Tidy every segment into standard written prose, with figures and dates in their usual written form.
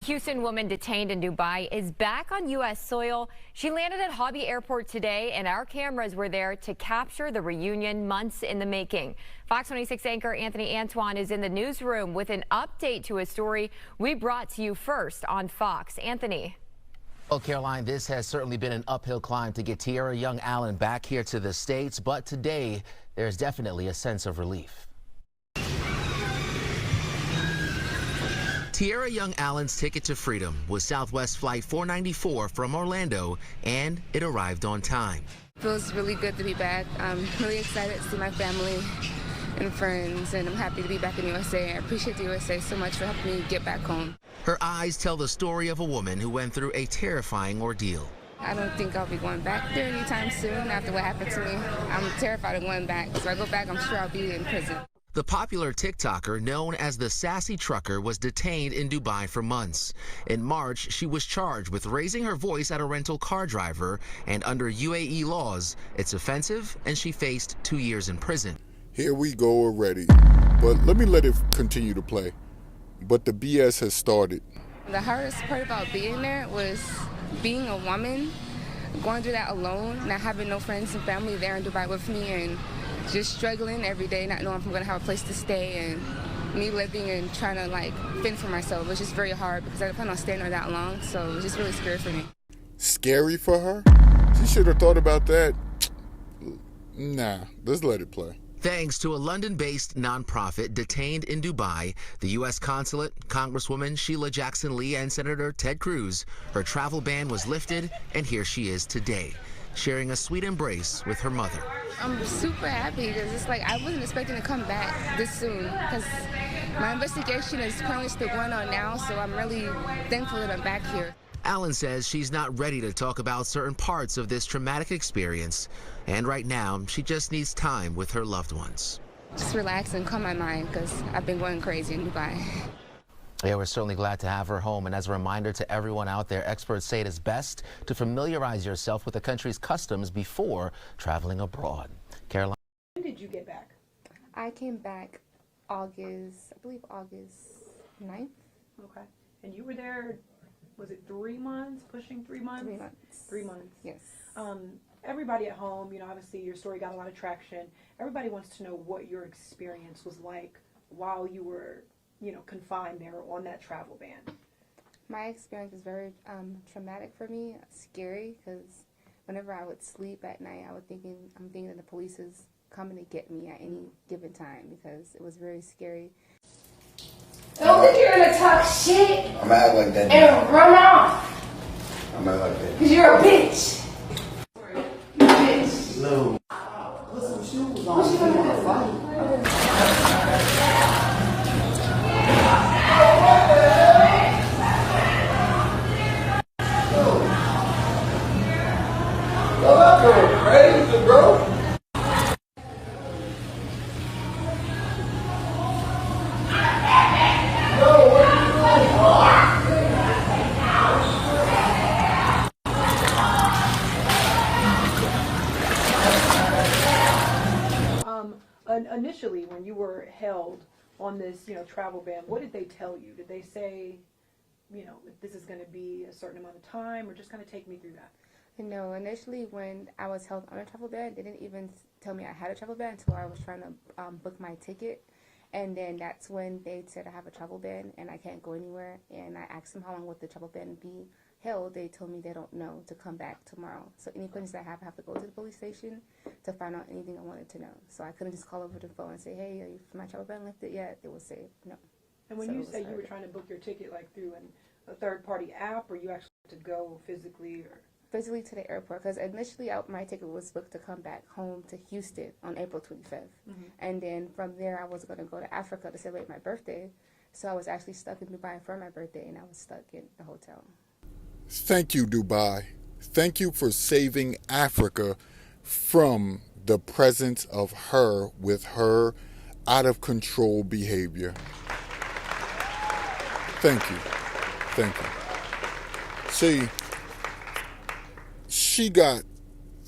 Houston woman detained in Dubai is back on U.S. soil. She landed at Hobby Airport today, and our cameras were there to capture the reunion months in the making. Fox 26 anchor Anthony Antoine is in the newsroom with an update to a story we brought to you first on Fox. Anthony. Well, Caroline, this has certainly been an uphill climb to get Tierra Young Allen back here to the States, but today there's definitely a sense of relief. Tierra Young Allen's ticket to freedom was Southwest Flight 494 from Orlando, and it arrived on time. Feels really good to be back. I'm really excited to see my family and friends, and I'm happy to be back in the USA. I appreciate the USA so much for helping me get back home. Her eyes tell the story of a woman who went through a terrifying ordeal. I don't think I'll be going back there anytime soon after what happened to me. I'm terrified of going back. So I go back, I'm sure I'll be in prison. The popular TikToker known as the Sassy Trucker was detained in Dubai for months. In March, she was charged with raising her voice at a rental car driver, and under UAE laws, it's offensive, and she faced 2 years in prison. Here we go already. But let it continue to play. But the BS has started. The hardest part about being there was being a woman, going through that alone, not having no friends and family there in Dubai with me, and just struggling every day, not knowing if I'm going to have a place to stay, and me living and trying to fend for myself. It was just very hard because I didn't plan on staying there that long, so it was just really scary for me. Scary for her? She should have thought about that. Nah, let's let it play. Thanks to a London-based nonprofit detained in Dubai, the U.S. consulate, Congresswoman Sheila Jackson Lee, and Senator Ted Cruz, her travel ban was lifted, and here she is today, sharing a sweet embrace with her mother. I'm super happy because it's I wasn't expecting to come back this soon because my investigation is currently still going on now, so I'm really thankful that I'm back here. Allen says she's not ready to talk about certain parts of this traumatic experience, and right now she just needs time with her loved ones. Just relax and calm my mind because I've been going crazy in Dubai. Yeah, we're certainly glad to have her home. And as a reminder to everyone out there, experts say it is best to familiarize yourself with the country's customs before traveling abroad. Caroline? When did you get back? I came back August 9th. Okay. And you were there, was it 3 months, pushing 3 months? 3 months. 3 months. Yes. Everybody at home, obviously your story got a lot of traction. Everybody wants to know what your experience was like while you were confined there on that travel ban. My experience was very traumatic for me, scary, because whenever I would sleep at night, I'm thinking that the police is coming to get me at any given time because it was very scary. Don't think you're gonna talk shit. I'm act like that. And run off. I'm act like that. Cause you're a bitch. You're a bitch. No. Put some shoes on. What you gonna do? Crazy, bro. Initially, when you were held on this, travel ban, what did they tell you? Did they say, this is going to be a certain amount of time, or just kind of take me through that? No, initially when I was held on a travel ban, they didn't even tell me I had a travel ban until I was trying to book my ticket. And then that's when they said I have a travel ban and I can't go anywhere. And I asked them how long would the travel ban be held. They told me they don't know, to come back tomorrow. So any questions I have to go to the police station to find out anything I wanted to know. So I couldn't just call over the phone and say, hey, is my travel ban lifted yet? They would say no. And when you say you were trying to book your ticket through a third-party app, or you actually had to go physically? Physically to the airport, because initially my ticket was booked to come back home to Houston on April 25th. And then from there I was going to go to Africa to celebrate my birthday. So I was actually stuck in Dubai for my birthday, and I was stuck in the hotel. Thank you, Dubai. Thank you for saving Africa from the presence of her with her out-of-control behavior. Thank you. Thank you. See, she got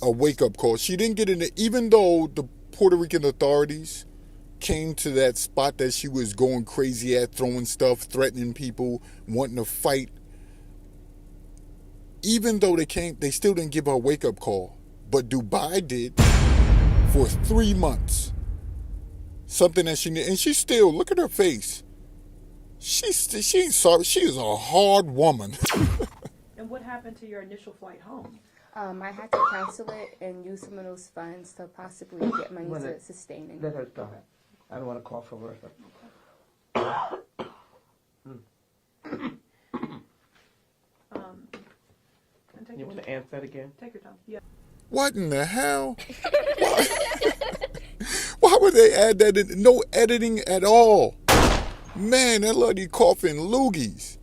a wake-up call. She didn't get in it, even though the Puerto Rican authorities came to that spot that she was going crazy at, throwing stuff, threatening people, wanting to fight. Even though they still didn't give her a wake-up call. But Dubai did for 3 months. Something that and she still, look at her face. She ain't sorry. She is a hard woman. And what happened to your initial flight home? I had to cancel it and use some of those funds to possibly get money to sustain it. Let her talk. I don't want to call for work. You want to answer that again? Take your time. Yeah. What in the hell? Why would they add that in? No editing at all. Man, that lady coughing loogies.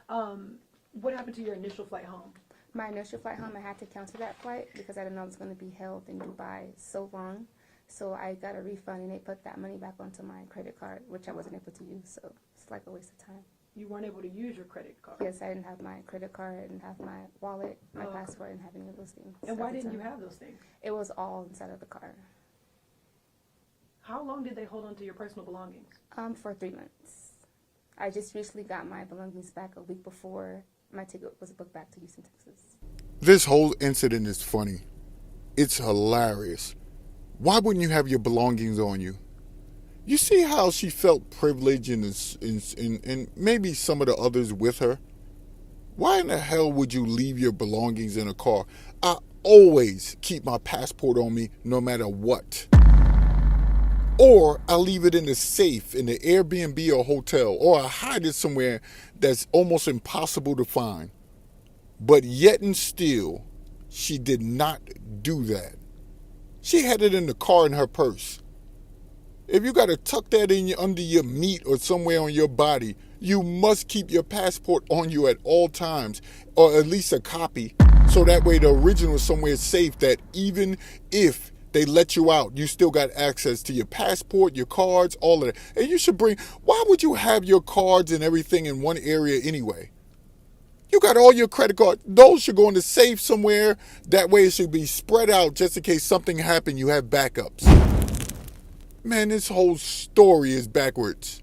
What happened to your initial flight home? My initial flight home, I had to cancel that flight because I didn't know I was going to be held in Dubai so long. So I got a refund and they put that money back onto my credit card, which I wasn't able to use. So it's like a waste of time. You weren't able to use your credit card? Yes, I didn't have my credit card, I didn't have my wallet, my passport, I didn't have any of those things. And why didn't you have those things? It was all inside of the car. How long did they hold on to your personal belongings? For 3 months. I just recently got my belongings back a week before my ticket was booked back to Houston, Texas. This whole incident is funny. It's hilarious. Why wouldn't you have your belongings on you? You see how she felt privileged and maybe some of the others with her? Why in the hell would you leave your belongings in a car? I always keep my passport on me no matter what. Or I leave it in the safe in the Airbnb or hotel, or I hide it somewhere that's almost impossible to find. But yet and still, she did not do that. She had it in the car in her purse. If you got to tuck that in under your meat or somewhere on your body, you must keep your passport on you at all times, or at least a copy, so that way the original is somewhere safe that even if they let you out, you still got access to your passport, your cards, all of that. And you should why would you have your cards and everything in one area anyway? You got all your credit cards. Those should go in the safe somewhere. That way it should be spread out just in case something happened, you have backups. Man, this whole story is backwards.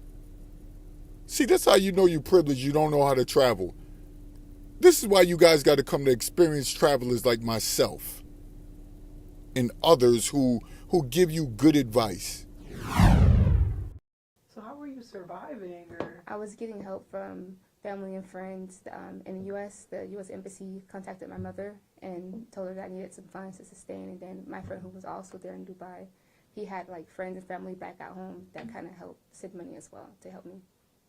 See, that's how you know you're privileged. You don't know how to travel. This is why you guys got to come to experienced travelers like myself and others who give you good advice. So how were you surviving? I was getting help from family and friends in the U.S. The U.S. Embassy contacted my mother and told her that I needed some funds to sustain. And then my friend who was also there in Dubai, he had like friends and family back at home that kind of helped send money as well to help me.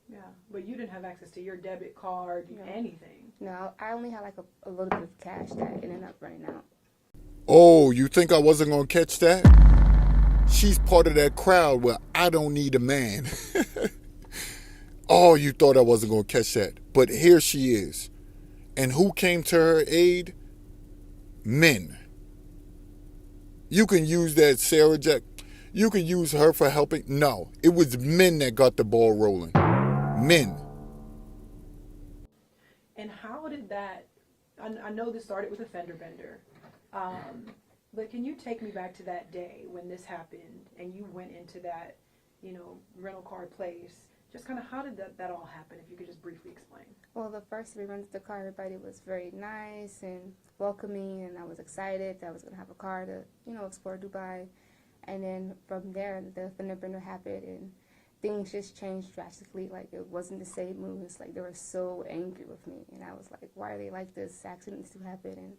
Yeah, but you didn't have access to your debit card, anything. No, I only had like a little bit of cash that ended up running out. Oh, you think I wasn't going to catch that? She's part of that crowd where I don't need a man. Oh, you thought I wasn't going to catch that. But here she is. And who came to her aid? Men. You can use that Sarah Jack. You can use her for helping. No, it was men that got the ball rolling. Men. And how did that, I know this started with a fender bender, but can you take me back to that day when this happened and you went into that, rental car place? Just kind of how did that all happen, if you could just briefly explain? Well, the first we rented the car, everybody was very nice and welcoming, and I was excited that I was going to have a car to, explore Dubai. And then from there, the fender bender happened, and things just changed drastically. Like, it wasn't the same mood. It's like they were so angry with me, and I was like, why are they like this? Accidents do happen, and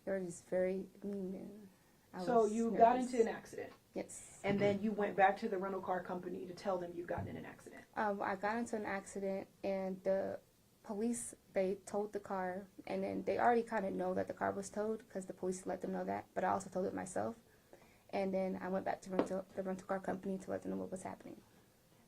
they were just very mean. And so you got into an accident? Yes. And then you went back to the rental car company to tell them you got in an accident? I got into an accident, and the police, they towed the car, and then they already kind of know that the car was towed because the police let them know that, but I also told it myself. And then I went back to the rental car company to let them know what was happening.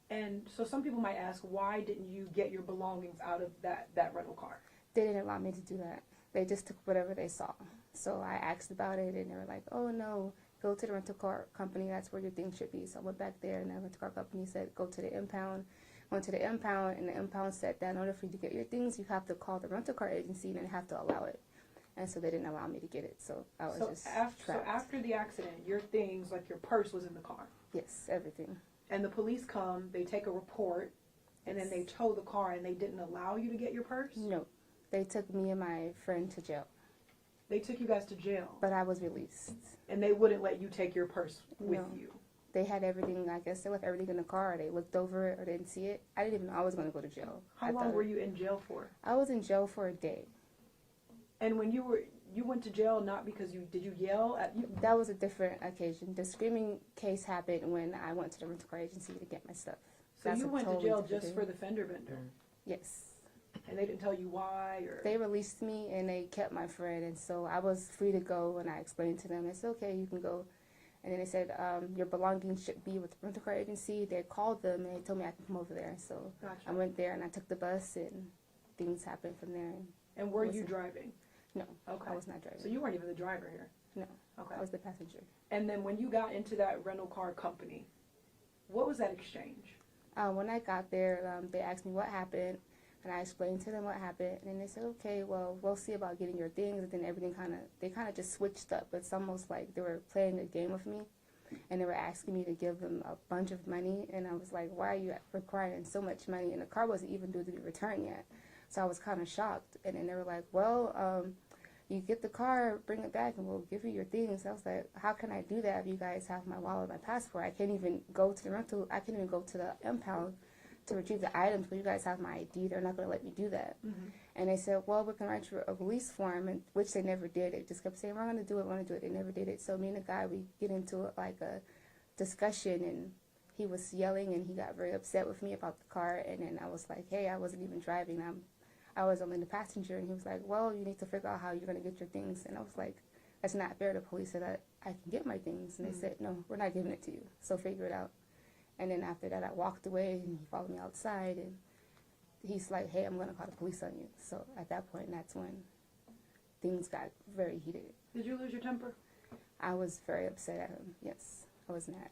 And so some people might ask, why didn't you get your belongings out of that rental car? They didn't allow me to do that. They just took whatever they saw. So I asked about it, and they were like, oh, no, go to the rental car company. That's where your things should be. So I went back there, and the rental car company said, go to the impound. Went to the impound, and the impound said that in order for you to get your things, you have to call the rental car agency and they have to allow it. And so they didn't allow me to get it. So I was just trapped. So after the accident, your things, like your purse, was in the car? Yes, everything. And the police come, they take a report, and then they tow the car, and they didn't allow you to get your purse? No, they took me and my friend to jail. They took you guys to jail? But I was released. And they wouldn't let you take your purse with No. you? They had everything, I guess they left everything in the car, or they looked over it, or didn't see it. I didn't even know I was going to go to jail. How long were you in jail for? I was in jail for a day. And when you went to jail not because did you yell at you? That was a different occasion. The screaming case happened when I went to the rental car agency to get my stuff. So That's you a went to totally jail different just thing. for the fender bender? Yes. And they didn't tell you why? Or They released me and they kept my friend, and so I was free to go, and I explained to them, it's okay, you can go. And then they said, your belongings should be with the rental car agency. They called them and they told me I could come over there. So Gotcha. I went there and I took the bus, and things happened from there. And were you Listen. driving? No, Okay. I was not driving. So you weren't even the driver here? No, Okay. I was the passenger. And then when you got into that rental car company, what was that exchange? When I got there, they asked me what happened, and I explained to them what happened, and they said, okay, well, we'll see about getting your things, and then everything they kind of just switched up. It's almost like they were playing a game with me, and they were asking me to give them a bunch of money, and I was like, why are you requiring so much money? And the car wasn't even due to be returned yet, so I was kind of shocked, and then they were like, well, you get the car, bring it back, and we'll give you your things. I was like, how can I do that if you guys have my wallet, my passport? I can't even go to the rental. I can't even go to the impound to retrieve the items, but you guys have my ID. They're not going to let me do that. Mm-hmm. And they said, well, we can write you a release form, and which they never did. They just kept saying, we're going to do it, we're going to do it. They never did it. So me and the guy, we get into it like a discussion, and he was yelling, and he got very upset with me about the car. And then I was like, hey, I wasn't even driving. I was only the passenger. And he was like, well, you need to figure out how you're going to get your things. And I was like, that's not fair. The police said that I can get my things. And they said, no, we're not giving it to you. So figure it out. And then after that, I walked away, and he followed me outside. And he's like, hey, I'm going to call the police on you. So at that point, that's when things got very heated. Did you lose your temper? I was very upset at him. Yes, I was mad.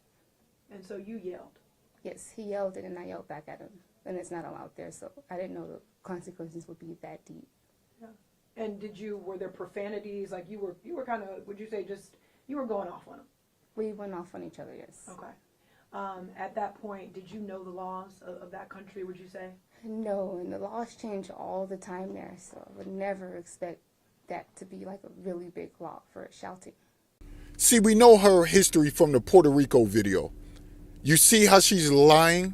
And so you yelled? Yes, he yelled, and I yelled back at him. And it's not allowed there, so I didn't know the consequences would be that deep. Yeah. And were there profanities? Like you were kind of, would you say you were going off on him? We went off on each other, yes. Okay. At that point, did you know the laws of that country, would you say? No, and the laws change all the time there, so I would never expect that to be like a really big law for shouting. See, we know her history from the Puerto Rico video. You see how she's lying?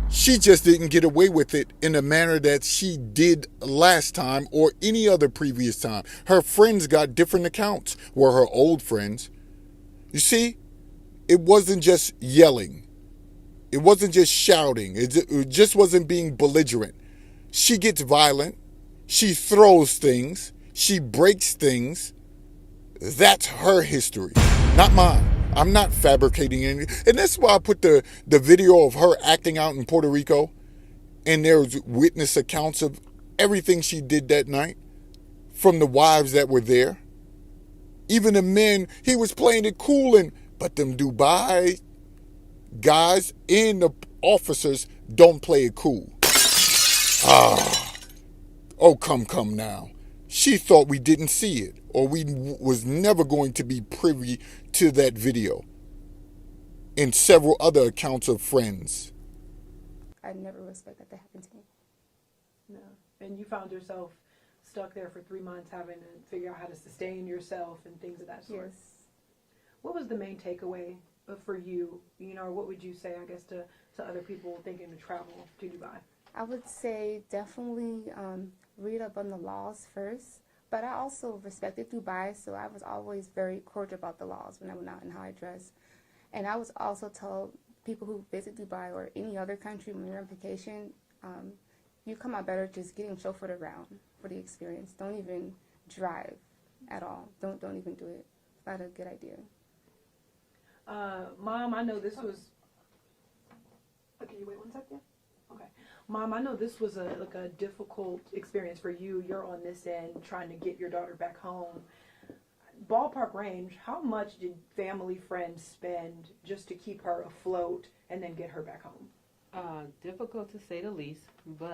She just didn't get away with it in the manner that she did last time or any other previous time. Her friends got different accounts, were her old friends. You see, it wasn't just yelling. It wasn't just shouting. It just wasn't being belligerent. She gets violent. She throws things. She breaks things. That's her history, not mine. I'm not fabricating anything. And that's why I put the video of her acting out in Puerto Rico. And there's witness accounts of everything she did that night from the wives that were there. Even the men, he was playing it cool. But them Dubai guys and the officers don't play it cool. Oh, come now. She thought we didn't see it, or we was never going to be privy to that video and several other accounts of friends. I never expect that to happen to me. No. And you found yourself stuck there for 3 months having to figure out how to sustain yourself and things of that sort. Yes. What was the main takeaway for you, or what would you say, I guess, to other people thinking to travel to Dubai? I would say definitely read up on the laws first, but I also respected Dubai, so I was always very cordial about the laws when I went out and how I dressed. And I was also told people who visit Dubai or any other country when you're on vacation, you come out better just getting chauffeured around for the experience. Don't even drive at all. Don't even do it. It's not a good idea. Mom, I know this was... Can you wait 1 second? Okay. Mom, I know this was a difficult experience for you. You're on this end trying to get your daughter back home. Ballpark range, how much did family, friends spend just to keep her afloat and then get her back home? Difficult to say the least, but